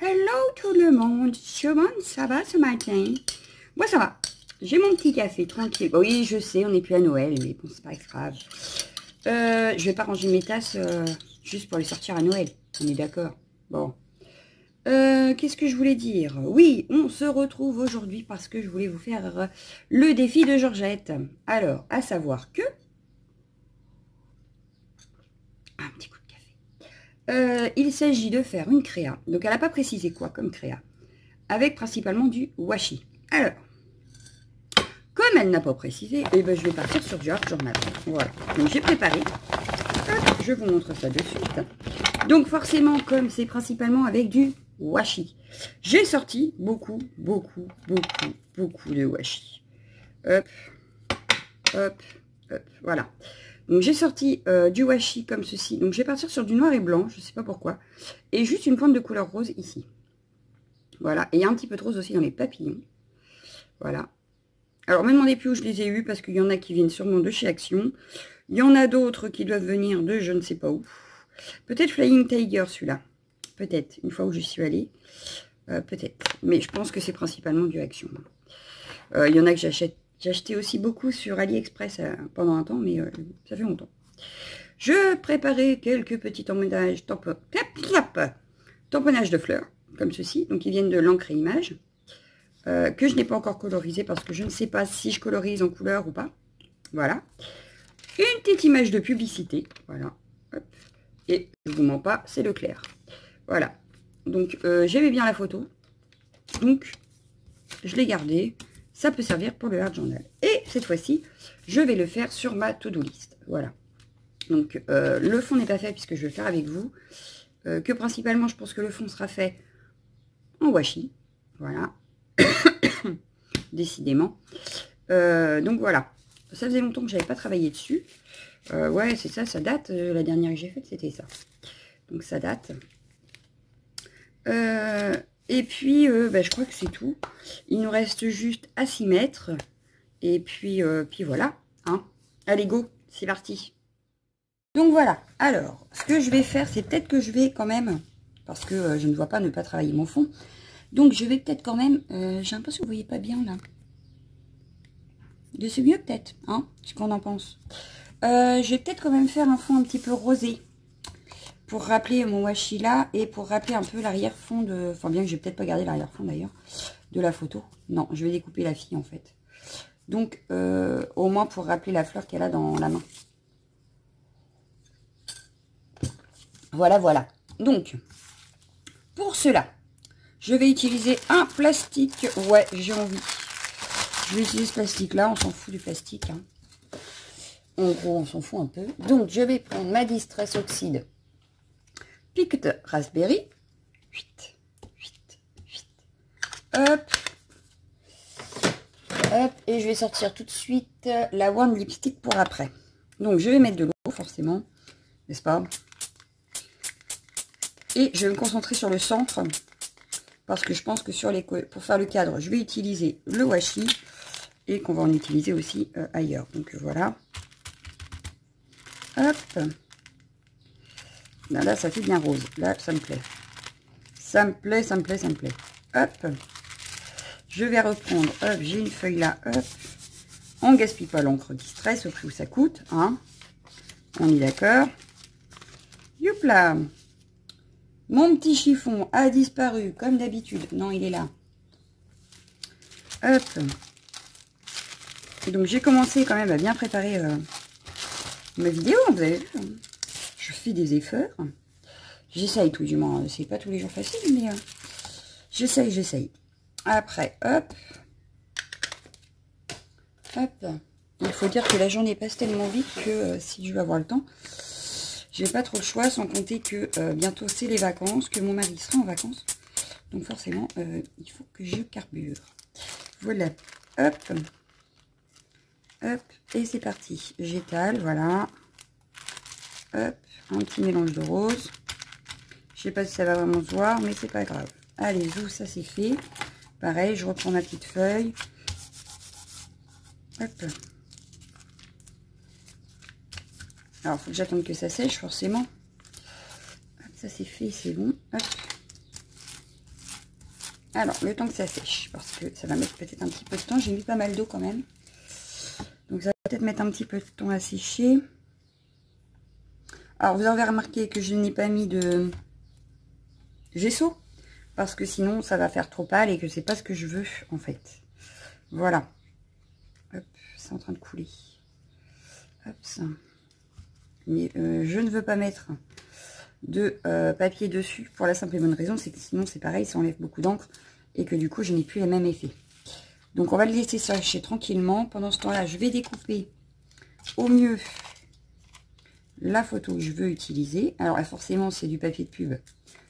Hello tout le monde, comment ça va ce matin? Moi ça va, j'ai mon petit café tranquille. Oui je sais, on n'est plus à Noël, mais bon c'est pas grave. Je vais pas ranger mes tasses juste pour les sortir à Noël, on est d'accord. Bon, qu'est-ce que je voulais dire? Oui, on se retrouve aujourd'hui parce que je voulais vous faire le défi de Georgette. Alors, à savoir que... Un petit coup de café. Il s'agit de faire une créa. Donc, elle n'a pas précisé quoi comme créa. Avec principalement du washi. Alors, comme elle n'a pas précisé, eh ben, je vais partir sur du art journal. Voilà. Donc, j'ai préparé. Hop, je vous montre ça de suite. Donc, forcément, comme c'est principalement avec du washi, j'ai sorti beaucoup de washi. Hop, hop, hop. Voilà. Donc, j'ai sorti du washi comme ceci. Donc, je vais partir sur du noir et blanc. Je ne sais pas pourquoi. Et juste une pointe de couleur rose ici. Voilà. Et il y a un petit peu de rose aussi dans les papillons. Voilà. Alors, ne me demandez plus où je les ai eus parce qu'il y en a qui viennent sûrement de chez Action. Il y en a d'autres qui doivent venir de je ne sais pas où. Peut-être Flying Tiger, celui-là. Peut-être, une fois où je suis allée. Peut-être. Mais je pense que c'est principalement du Action. Il y en a que j'achète. J'ai acheté aussi beaucoup sur AliExpress pendant un temps, mais ça fait longtemps. Je préparais quelques petits emballages tamponnage de fleurs, comme ceci. Donc, ils viennent de l'encre et image. Que je n'ai pas encore colorisé parce que je ne sais pas si je colorise en couleur ou pas. Voilà. Une petite image de publicité. Voilà. Hop. Et je ne vous mens pas, c'est Leclerc. Voilà. Donc, j'aimais bien la photo. Donc, je l'ai gardée. Ça peut servir pour le art journal. Et cette fois-ci, je vais le faire sur ma to-do list. Voilà. Donc, le fond n'est pas fait puisque je vais le faire avec vous. Que principalement, je pense que le fond sera fait en washi. Voilà. Décidément. Donc, voilà. Ça faisait longtemps que je n'avais pas travaillé dessus. Ouais, c'est ça, ça date. La dernière que j'ai faite, c'était ça. Donc, ça date. Et puis, je crois que c'est tout. Il nous reste juste à s'y mettre. Et puis, voilà. Hein. Allez, go, c'est parti. Donc, voilà. Alors, ce que je vais faire, c'est peut-être que je vais quand même, parce que je ne vois pas ne pas travailler mon fond. Donc, je vais peut-être quand même... j'ai l'impression que vous ne voyez pas bien, là. C'est mieux, peut-être, hein, ce qu'on en pense. Je vais peut-être quand même faire un fond un petit peu rosé. Pour rappeler mon washi là et pour rappeler un peu l'arrière-fond de... Enfin, bien que je vais peut-être pas garder l'arrière-fond d'ailleurs de la photo. Non, je vais découper la fille en fait. Donc, au moins pour rappeler la fleur qu'elle a dans la main. Voilà, voilà. Donc, pour cela, je vais utiliser un plastique. Ouais, j'ai envie. Je vais utiliser ce plastique-là. On s'en fout du plastique. Hein. En gros, on s'en fout un peu. Donc, je vais prendre ma Distress Oxide Picked Raspberry. 8. Hop. Hop. Et je vais sortir tout de suite la One Lipstick pour après. Donc, je vais mettre de l'eau, forcément. N'est-ce pas? Et je vais me concentrer sur le centre. Parce que je pense que pour faire le cadre, je vais utiliser le washi. Et qu'on va en utiliser aussi ailleurs. Donc, voilà. Hop. Là, ça fait bien rose. Là, ça me plaît. Ça me plaît. Hop. Je vais reprendre. Hop, j'ai une feuille là. Hop. On gaspille pas l'encre Distress au prix où ça coûte. Hein. On est d'accord. Youpla. Mon petit chiffon a disparu comme d'habitude. Non, il est là. Hop. Et donc, j'ai commencé quand même à bien préparer ma vidéo. Vous avez vu, hein. Je fais des efforts. J'essaye tout du moins. C'est pas tous les jours facile, mais j'essaye. Après, hop. Hop. Il faut dire que la journée passe tellement vite que si je vais avoir le temps, j'ai pas trop le choix, sans compter que bientôt c'est les vacances, que mon mari sera en vacances. Donc forcément, il faut que je carbure. Voilà. Hop. Hop. Et c'est parti. J'étale, voilà. Hop. Un petit mélange de rose. Je sais pas si ça va vraiment se voir, mais c'est pas grave. Allez, zou, ça c'est fait. Pareil, je reprends ma petite feuille. Hop. Alors, il faut que j'attende que ça sèche, forcément. Hop, ça c'est fait, c'est bon. Hop. Alors, le temps que ça sèche, parce que ça va mettre peut-être un petit peu de temps. J'ai mis pas mal d'eau quand même. Donc, ça va peut-être mettre un petit peu de temps à sécher. Alors, vous avez remarqué que je n'ai pas mis de gesso. Parce que sinon, ça va faire trop pâle et que c'est pas ce que je veux, en fait. Voilà. Hop, c'est en train de couler. Hop, ça. Mais je ne veux pas mettre de papier dessus pour la simple et bonne raison, c'est que sinon c'est pareil, ça enlève beaucoup d'encre et que du coup je n'ai plus le même effet. Donc on va le laisser sécher tranquillement. Pendant ce temps-là, je vais découper au mieux la photo que je veux utiliser. Alors là, forcément, c'est du papier de pub,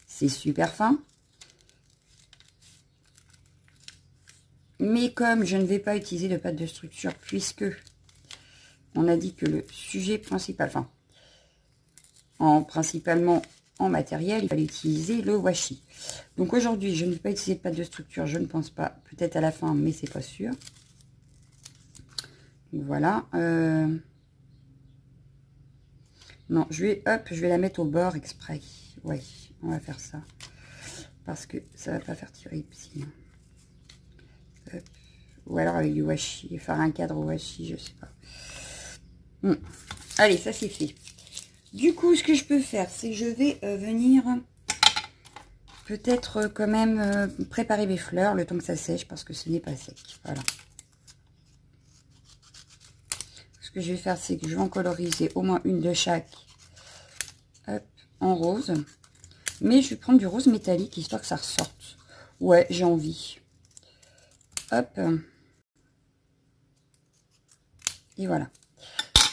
c'est super fin. Mais comme je ne vais pas utiliser de pâte de structure, puisque on a dit que le sujet principal, principalement en matériel, il fallait utiliser le washi. Donc aujourd'hui, je ne vais pas utiliser de pâte de structure, je ne pense pas. Peut-être à la fin, mais c'est pas sûr. Donc voilà. Non, je vais la mettre au bord exprès. Ouais, on va faire ça. Parce que ça va pas faire tirer sinon. Hop. Ou alors avec du washi, faire un cadre au washi, je sais pas. Allez, ça c'est fait. Du coup, ce que je peux faire, c'est que je vais venir peut-être quand même préparer mes fleurs le temps que ça sèche parce que ce n'est pas sec. Voilà. Ce que je vais faire, c'est que je vais en coloriser au moins une de chaque. Hop, en rose. Mais je vais prendre du rose métallique histoire que ça ressorte. Ouais, j'ai envie. Hop. Et voilà.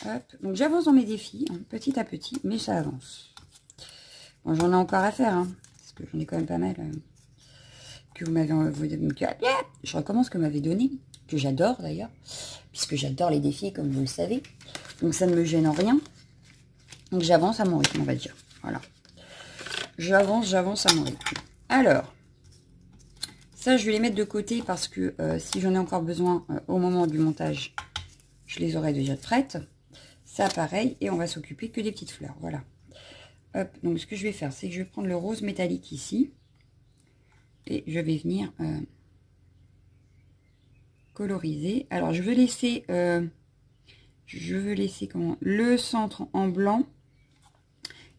Hop. Donc j'avance dans mes défis, hein, petit à petit, mais ça avance. Bon, j'en ai encore à faire, hein, parce que j'en ai quand même pas mal. Que vous m'avez... Je recommence que vous m'avez donné, que j'adore d'ailleurs, puisque j'adore les défis, comme vous le savez. Donc ça ne me gêne en rien. Donc j'avance à mon rythme, on va dire. Voilà. J'avance à mon rythme. Alors, ça je vais les mettre de côté parce que si j'en ai encore besoin au moment du montage, je les aurai déjà prêtes. Ça pareil, et on va s'occuper que des petites fleurs. Voilà. Hop, donc ce que je vais faire, c'est que je vais prendre le rose métallique ici. Et je vais venir coloriser. Alors je veux laisser comment, le centre en blanc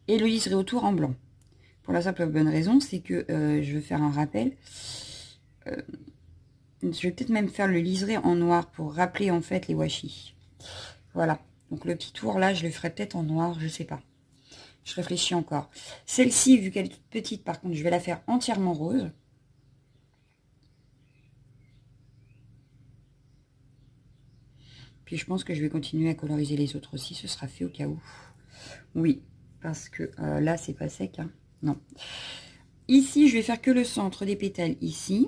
et le liseré autour en blanc. Pour la simple bonne raison, c'est que je veux faire un rappel. Je vais peut-être même faire le liseré en noir pour rappeler en fait les washi. Voilà. Donc le petit tour là, je le ferai peut-être en noir, je sais pas. Je réfléchis encore. Celle-ci, vu qu'elle est toute petite, par contre, je vais la faire entièrement rose. Puis je pense que je vais continuer à coloriser les autres aussi. Ce sera fait au cas où. Oui, parce que là, c'est pas sec. Hein. Non. Ici, je vais faire que le centre des pétales ici.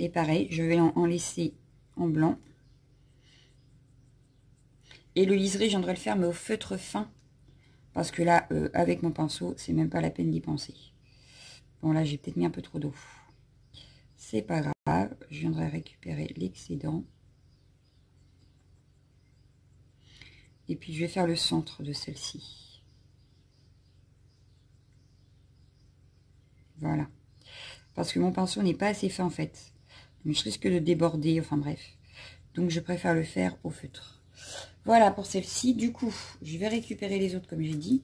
Et pareil, je vais en laisser en blanc. Et le liseré, je viendrai le faire, mais au feutre fin. Parce que là, avec mon pinceau, c'est même pas la peine d'y penser. Bon, là, j'ai peut-être mis un peu trop d'eau. C'est pas grave. Je viendrai récupérer l'excédent. Et puis, je vais faire le centre de celle-ci. Voilà. Parce que mon pinceau n'est pas assez fin, en fait. Donc, je risque de déborder. Enfin, bref. Donc, je préfère le faire au feutre. Voilà pour celle-ci. Du coup, je vais récupérer les autres, comme j'ai dit.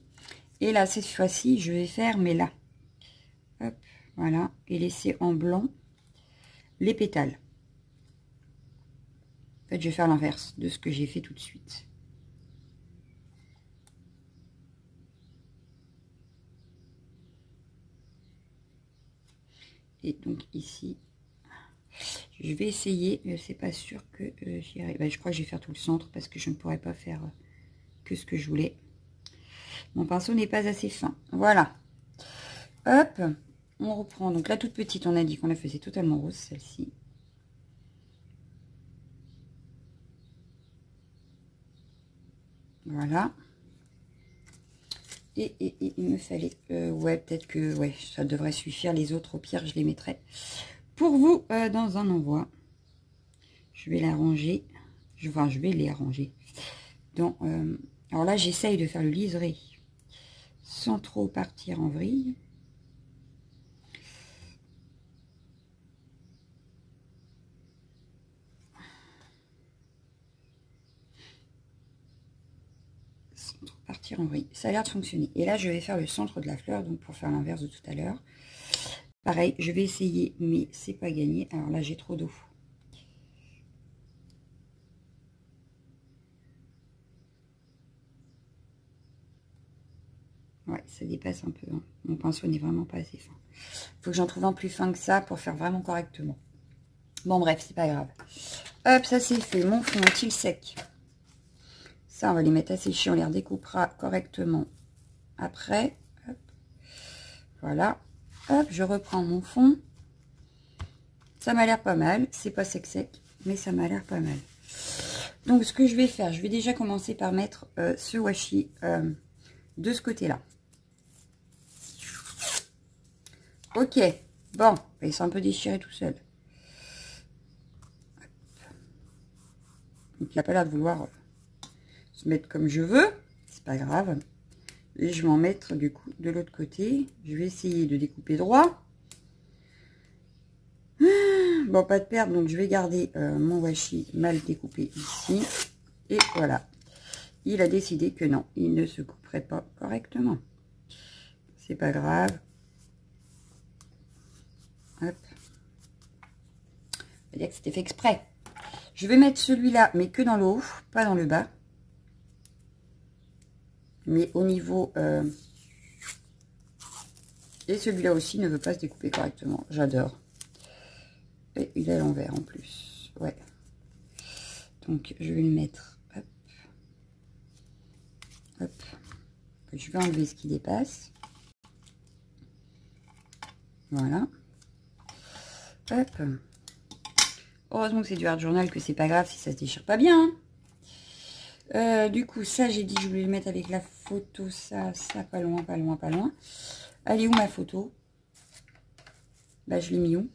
Et là, cette fois-ci, je vais faire mes là. Hop, voilà. Et laisser en blanc les pétales. En fait, je vais faire l'inverse de ce que j'ai fait tout de suite. Et donc ici, je vais essayer, c'est pas sûr que j'y arrive. Je crois que je vais faire tout le centre parce que je ne pourrais pas faire que ce que je voulais. Mon pinceau n'est pas assez fin. Voilà. Hop, on reprend. Donc la toute petite, on a dit qu'on la faisait totalement rose, celle-ci. Voilà. Et il me fallait... ouais, peut-être que... Ouais, ça devrait suffire. Les autres, au pire, je les mettrai pour vous dans un envoi. Je vais la ranger. Enfin, je vais les arranger. Dans, alors là, j'essaye de faire le liseré sans trop partir en vrille. partir en vrille. Ça a l'air de fonctionner. Et là, je vais faire le centre de la fleur, donc pour faire l'inverse de tout à l'heure. Pareil, je vais essayer, mais c'est pas gagné. Alors là, j'ai trop d'eau. Ouais, ça dépasse un peu. Hein. Mon pinceau n'est vraiment pas assez fin. Il faut que j'en trouve un plus fin que ça pour faire vraiment correctement. Bon, bref, c'est pas grave. Hop, ça c'est fait. Mon fond est-il sec? Ça, on va les mettre à sécher. On les redécoupera correctement après. Hop. Voilà. Hop, je reprends mon fond. Ça m'a l'air pas mal. C'est pas sec, mais ça m'a l'air pas mal. Donc, ce que je vais faire, je vais déjà commencer par mettre ce washi de ce côté-là. Ok. Bon, il s'est un peu déchiré tout seul. Donc, il n'a pas l'air de vouloir se mettre comme je veux. C'est pas grave. Et je vais en mettre du coup de l'autre côté. Je vais essayer de découper droit. Bon, pas de perte, donc je vais garder mon washi mal découpé ici. Et voilà. Il a décidé que non, il ne se couperait pas correctement. C'est pas grave. Hop. On va dire que c'était fait exprès. Je vais mettre celui-là, mais que dans le haut, pas dans le bas. Mais au niveau... Et celui-là aussi ne veut pas se découper correctement. J'adore. Et il est à l'envers en plus. Ouais. Donc, je vais le mettre. Hop. Hop. Je vais enlever ce qui dépasse. Voilà. Hop. Heureusement que c'est du Art Journal, que c'est pas grave si ça se déchire pas bien. Du coup, ça, j'ai dit que je voulais le mettre avec la photo. Ça, pas loin, pas loin, pas loin. Elle est où ma photo? Bah, je l'ai mis où?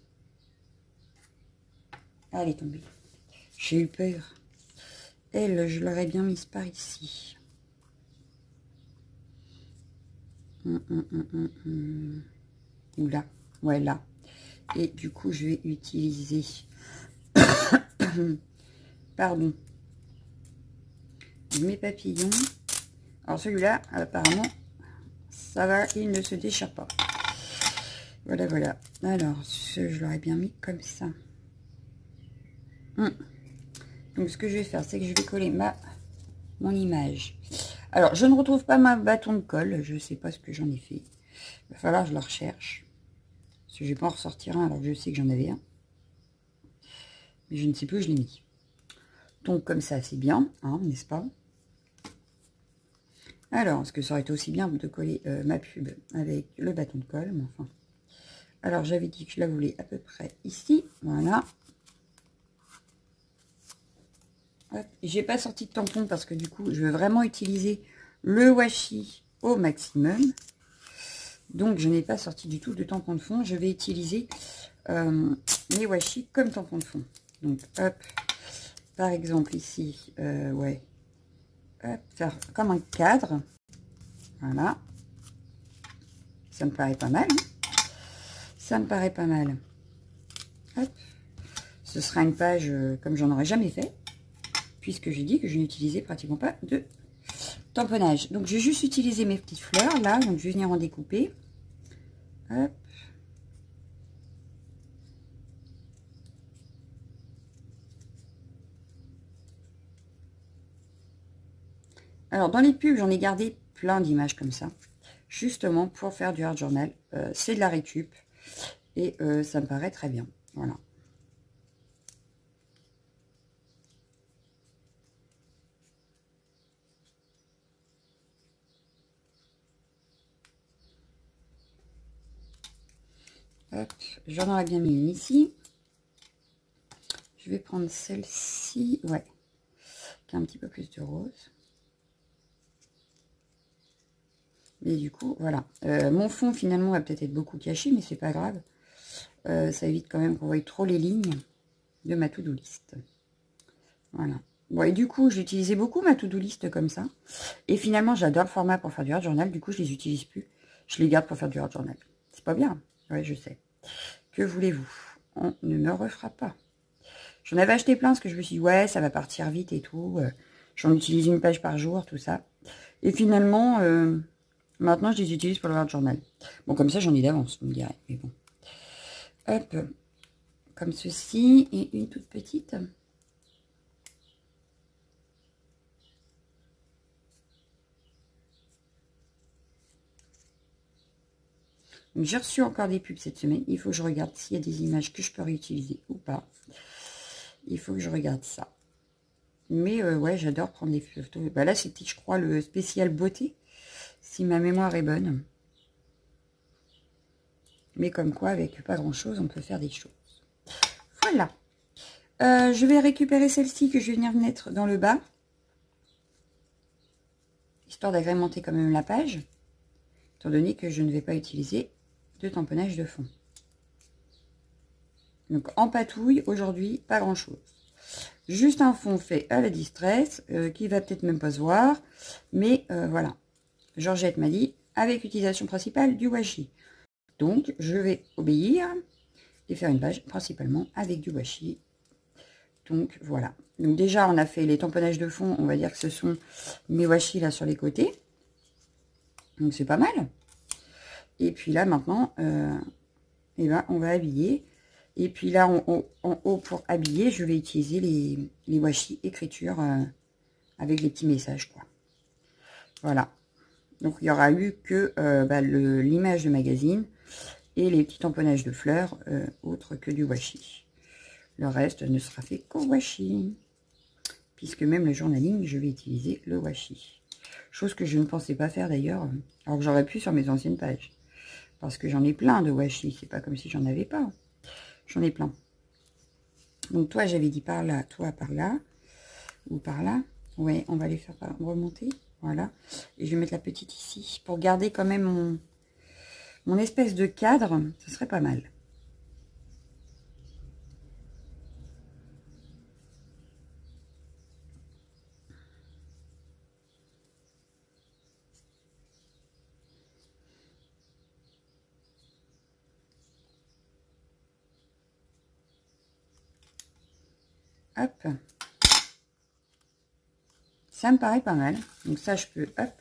Ah, elle est tombée. J'ai eu peur. Elle, je l'aurais bien mise par ici. Ou là. Ouais, là. Et du coup, je vais utiliser... Pardon. Mes papillons. Alors, celui-là, apparemment, ça va, il ne se déchire pas. Voilà, voilà. Alors, je l'aurais bien mis comme ça. Donc, ce que je vais faire, c'est que je vais coller mon image. Alors, je ne retrouve pas ma bâton de colle. Je ne sais pas ce que j'en ai fait. Il va falloir que je la recherche. Parce que je vais pas en ressortir un alors que je sais que j'en avais un. Mais je ne sais plus où je l'ai mis. Donc, comme ça, c'est bien, hein, n'est-ce pas? Alors, est-ce que ça aurait été aussi bien de coller ma pub avec le bâton de colle? Mais enfin. Alors, j'avais dit que je la voulais à peu près ici. Voilà. J'ai pas sorti de tampon parce que du coup, je veux vraiment utiliser le washi au maximum. Donc, je n'ai pas sorti du tout de tampon de fond. Je vais utiliser mes washi comme tampon de fond. Donc, hop. Par exemple, ici, ouais. Hop, faire comme un cadre. Voilà. Ça me paraît pas mal. Hein, ça me paraît pas mal. Hop. Ce sera une page comme j'en aurais jamais fait. Puisque j'ai dit que je n'utilisais pratiquement pas de tamponnage. Donc, je vais juste utiliser mes petites fleurs, là. Donc, je vais venir en découper. Hop. Alors, dans les pubs, j'en ai gardé plein d'images comme ça. Justement, pour faire du Art Journal. C'est de la récup. Et ça me paraît très bien. Voilà. J'en aurais bien mis une ici. Je vais prendre celle-ci, ouais, qui a un petit peu plus de rose. Mais du coup, voilà. Mon fond, finalement, va peut-être être beaucoup caché, mais c'est pas grave. Ça évite quand même qu'on voie trop les lignes de ma to-do list. Voilà. Bon, et du coup, j'ai utilisé beaucoup ma to-do list comme ça. Et finalement, j'adore le format pour faire du Art Journal. Du coup, je les utilise plus. Je les garde pour faire du Art Journal. C'est pas bien. Ouais, je sais. Que voulez-vous? On ne me refera pas. J'en avais acheté plein parce que je me suis dit, ouais, ça va partir vite et tout. J'en utilise une page par jour, tout ça. Et finalement, maintenant, je les utilise pour le Word Journal. Bon, comme ça, j'en ai d'avance, vous me direz. Mais bon. Hop, comme ceci. Et une toute petite. J'ai reçu encore des pubs cette semaine. Il faut que je regarde s'il y a des images que je peux réutiliser ou pas. Il faut que je regarde ça. Mais ouais, j'adore prendre des photos. Bah là, c'était, je crois, le spécial beauté. Si ma mémoire est bonne. Mais comme quoi, avec pas grand-chose, on peut faire des choses. Voilà. Je vais récupérer celle-ci que je vais venir mettre dans le bas. Histoire d'agrémenter quand même la page. Étant donné que je ne vais pas utiliser de tamponnage de fond. Donc en patouille, aujourd'hui, pas grand-chose. Juste un fond fait à la distress, qui va peut-être même pas se voir. Mais voilà. Georgette m'a dit, avec utilisation principale du washi. Donc, je vais obéir et faire une page principalement avec du washi. Donc, voilà. Donc, déjà, on a fait les tamponnages de fond. On va dire que ce sont mes washi là sur les côtés. Donc, c'est pas mal. Et puis là, maintenant, eh ben, on va habiller. Et puis là, en haut, pour habiller, je vais utiliser les washi écriture avec les petits messages, quoi. Voilà. Donc, il n'y aura eu que l'image de magazine et les petits tamponnages de fleurs, autres que du washi. Le reste ne sera fait qu'au washi. Puisque même le journaling, je vais utiliser le washi. Chose que je ne pensais pas faire d'ailleurs, alors que j'aurais pu sur mes anciennes pages. Parce que j'en ai plein de washi, c'est pas comme si j'en avais pas. J'en ai plein. Donc toi, j'avais dit par là, toi par là, ou par là. Ouais, on va les faire remonter, voilà. Et je vais mettre la petite ici, pour garder quand même mon espèce de cadre, ce serait pas mal. Hop. Ça me paraît pas mal. Donc ça, je peux, hop,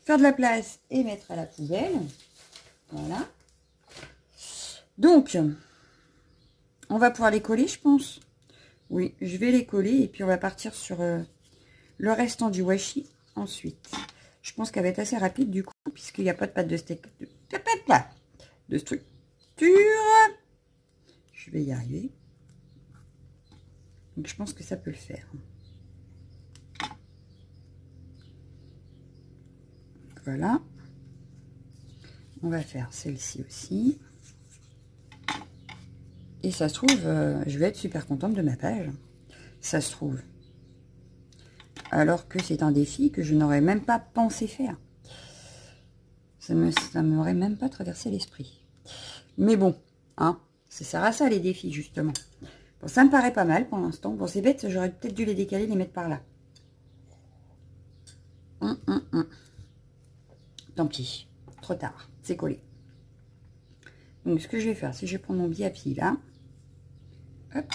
faire de la place et mettre à la poubelle. Voilà. Donc, on va pouvoir les coller, je pense. Oui, je vais les coller et puis on va partir sur le restant du washi ensuite. Je pense qu'elle va être assez rapide du coup, puisqu'il n'y a pas de pâte de steak. De structure. Je vais y arriver. Donc je pense que ça peut le faire. Voilà. On va faire celle-ci aussi. Et ça se trouve, je vais être super contente de ma page. Ça se trouve. Alors que c'est un défi que je n'aurais même pas pensé faire. Ça m'aurait même pas traversé l'esprit. Mais bon, hein, ça sert à ça les défis justement. Bon, ça me paraît pas mal pour l'instant. Bon, c'est bête, j'aurais peut-être dû les décaler, les mettre par là. Tant pis, trop tard, c'est collé. Donc ce que je vais faire, c'est que je vais prendre mon biapi là. Hop.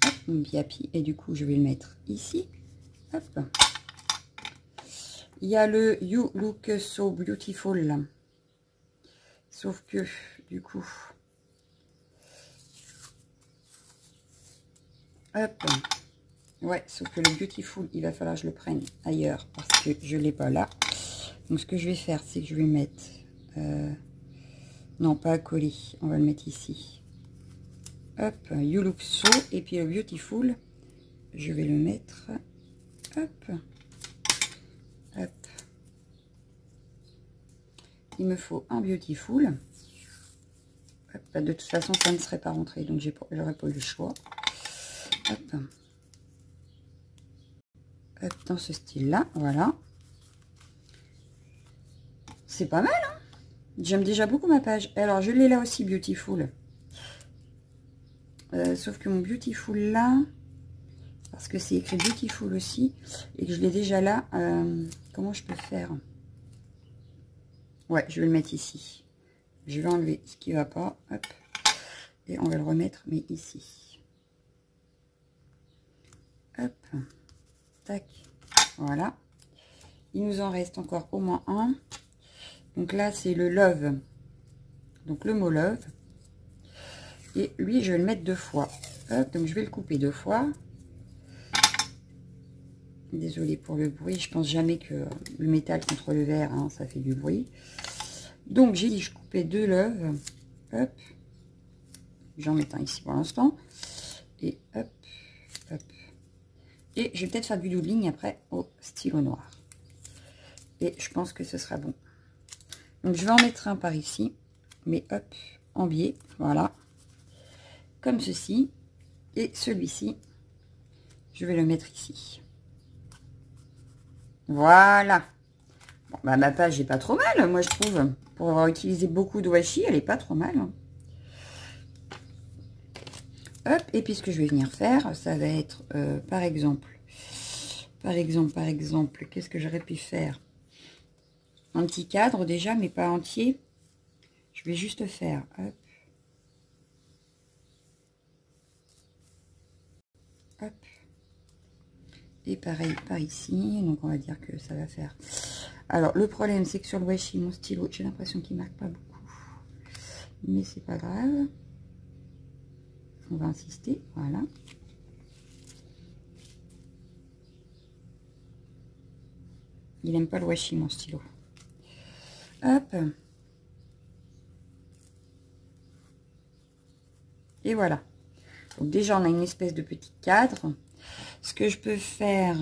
Hop, mon biapi, et du coup je vais le mettre ici. Hop. Il y a le You Look So Beautiful là. Sauf que du coup, hop, ouais, sauf que le Beautiful, il va falloir que je le prenne ailleurs parce que je l'ai pas là. Donc ce que je vais faire, c'est que je vais mettre, non pas à coller, on va le mettre ici. Hop, You Look So, et puis le Beautiful, je vais le mettre, hop, hop. Il me faut un Beautiful. Hop, de toute façon, ça ne serait pas rentré, donc j'aurais pas eu le choix. Hop. Hop, dans ce style-là, voilà. C'est pas mal, hein? J'aime déjà beaucoup ma page. Alors, je l'ai là aussi, Beautiful. Sauf que mon Beautiful là, parce que c'est écrit Beautiful aussi, et que je l'ai déjà là, comment je peux faire? Ouais, je vais le mettre ici. Je vais enlever ce qui va pas, hop, et on va le remettre, mais ici. Hop, tac, Voilà. Il nous en reste encore au moins un. Donc là, c'est le love. Donc le mot love. Et lui, je vais le mettre 2 fois. Hop, donc je vais le couper 2 fois. Désolée pour le bruit. Je pense jamais que le métal contre le verre, hein, ça fait du bruit. Donc j'ai dit je coupais 2 love. Hop. J'en mets un ici pour l'instant. Et hop, hop. Et je vais peut-être faire du doodling après au stylo noir. Et je pense que ce sera bon. Donc je vais en mettre un par ici. Mais hop, en biais. Voilà. Comme ceci. Et celui-ci, je vais le mettre ici. Voilà. Bon, bah, ma page est pas trop mal, moi je trouve. Pour avoir utilisé beaucoup de washi, elle est pas trop mal. Hop, et puis ce que je vais venir faire, ça va être, par exemple, qu'est-ce que j'aurais pu faire? Un petit cadre déjà, mais pas entier. Je vais juste faire, hop. Hop. Et pareil par ici, donc on va dire que ça va faire. Alors le problème c'est que sur le washi, mon stylo, j'ai l'impression qu'il marque pas beaucoup, mais c'est pas grave. On va insister, voilà. Il aime pas le washi, mon stylo. Hop. Et voilà. Donc déjà on a une espèce de petit cadre. Ce que je peux faire,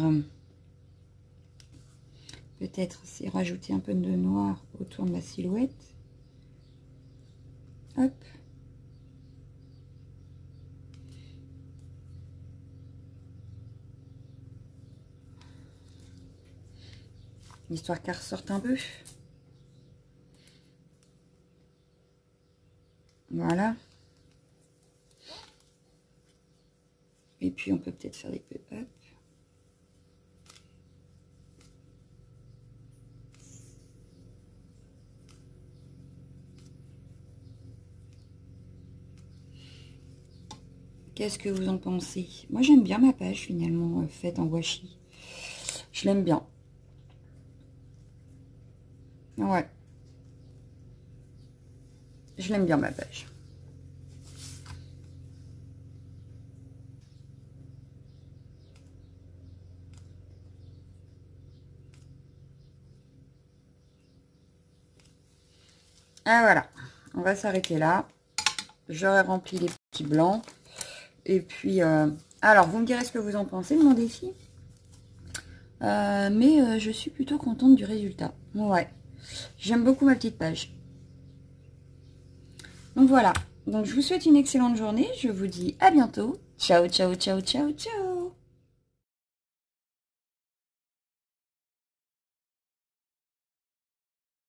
peut-être, c'est rajouter un peu de noir autour de ma silhouette. Hop. Histoire qu'elle ressorte un peu. Voilà. Et puis on peut peut-être faire des pop-up. Qu'est-ce que vous en pensez? Moi j'aime bien ma page finalement faite en washi. Je l'aime bien. Ouais. Je l'aime bien ma page. Ah voilà. On va s'arrêter là. J'aurais rempli les petits blancs. Et puis, alors, vous me direz ce que vous en pensez de mon défi. Mais je suis plutôt contente du résultat. Ouais. J'aime beaucoup ma petite page. Donc voilà. Donc je vous souhaite une excellente journée. Je vous dis à bientôt. Ciao, ciao, ciao, ciao, ciao.